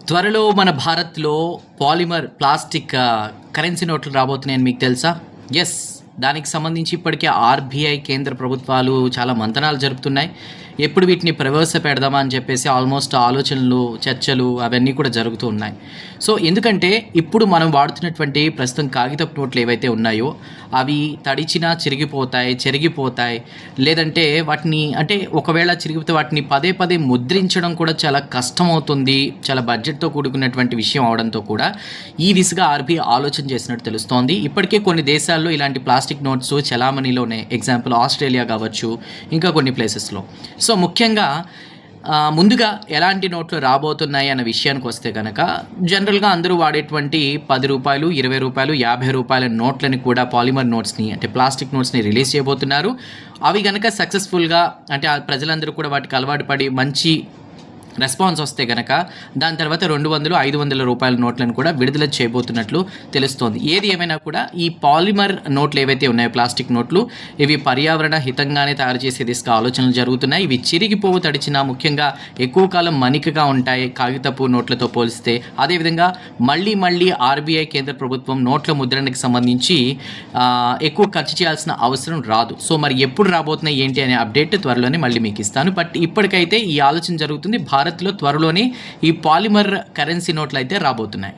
త్వరలో మన భారత్‌లో పాలిమర్ ప్లాస్టిక్ కరెన్సీ నోట్లు రాబోతున్నాయని మీకు తెలుసా? యెస్. దానికి సంబంధించి ఇప్పటికే ఆర్‌బీఐ, కేంద్ర ప్రభుత్వాలు చాలా మంతనాలు జరుపుతున్నాయి. ఎప్పుడు వీటిని ప్రవేశపెడదామా అని చెప్పేసి ఆల్మోస్ట్ ఆలోచనలు, చర్చలు అవన్నీ కూడా జరుగుతూ ఉన్నాయి. సో, ఎందుకంటే ఇప్పుడు మనం వాడుతున్నటువంటి ప్రస్తుతం కాగితపు నోట్లు ఏవైతే ఉన్నాయో అవి తడిచినా చెరిగిపోతాయి. లేదంటే వాటిని ఒకవేళ చిరిగిపోతే వాటిని పదే పదే ముద్రించడం కూడా చాలా కష్టమవుతుంది. చాలా బడ్జెట్‌తో కూడుకున్నటువంటి విషయం అవడంతో కూడా ఈ దిశగా ఆర్‌బీఐ ఆలోచన చేసినట్టు తెలుస్తోంది. ఇప్పటికే కొన్ని దేశాల్లో ఇలాంటి ప్లాస్టిక్ నోట్స్ చలామణిలోనే, ఎగ్జాంపుల్ ఆస్ట్రేలియా కావచ్చు, ఇంకా కొన్ని ప్లేసెస్‌లో. సో, ముఖ్యంగా ముందుగా ఎలాంటి నోట్లు రాబోతున్నాయి అన్న విషయానికి వస్తే కనుక జనరల్గా అందరూ వాడేటువంటి రూ. 10, రూ. 20, రూ. 50 నోట్లని కూడా పాలిమర్ నోట్స్ని ప్లాస్టిక్ నోట్స్ని రిలీజ్ చేయబోతున్నారు. అవి కనుక సక్సెస్ఫుల్గా ప్రజలందరూ కూడా వాటికి అలవాటు పడి మంచి రెస్పాన్స్ వస్తే కనుక దాని తర్వాత 200, 500 రూపాయల నోట్లను కూడా విడుదల చేయబోతున్నట్లు తెలుస్తోంది. ఏది ఏమైనా కూడా ఈ పాలిమర్ నోట్లు ఏవైతే ఉన్నాయో, ప్లాస్టిక్ నోట్లు, ఇవి పర్యావరణ హితంగానే తయారు చేసే దిశగా ఆలోచనలు జరుగుతున్నాయి. ఇవి చిరిగిపోవు, తడిచినా ముఖ్యంగా ఎక్కువ కాలం మన్నికగా ఉంటాయి కాగితపు నోట్లతో పోలిస్తే. అదేవిధంగా మళ్ళీ ఆర్‌బీఐ, కేంద్ర ప్రభుత్వం నోట్ల ముద్రణకి సంబంధించి ఎక్కువ ఖర్చు చేయాల్సిన అవసరం రాదు. సో, మరి ఎప్పుడు రాబోతున్నాయి ఏంటి అనే అప్డేట్ త్వరలోనే మళ్ళీ మీకు ఇస్తాను. బట్ ఇప్పటికైతే ఈ ఆలోచన జరుగుతుంది. భారత్లో త్వరలోనే ఈ పాలిమర్ కరెన్సీ నోట్లు అయితే రాబోతున్నాయి.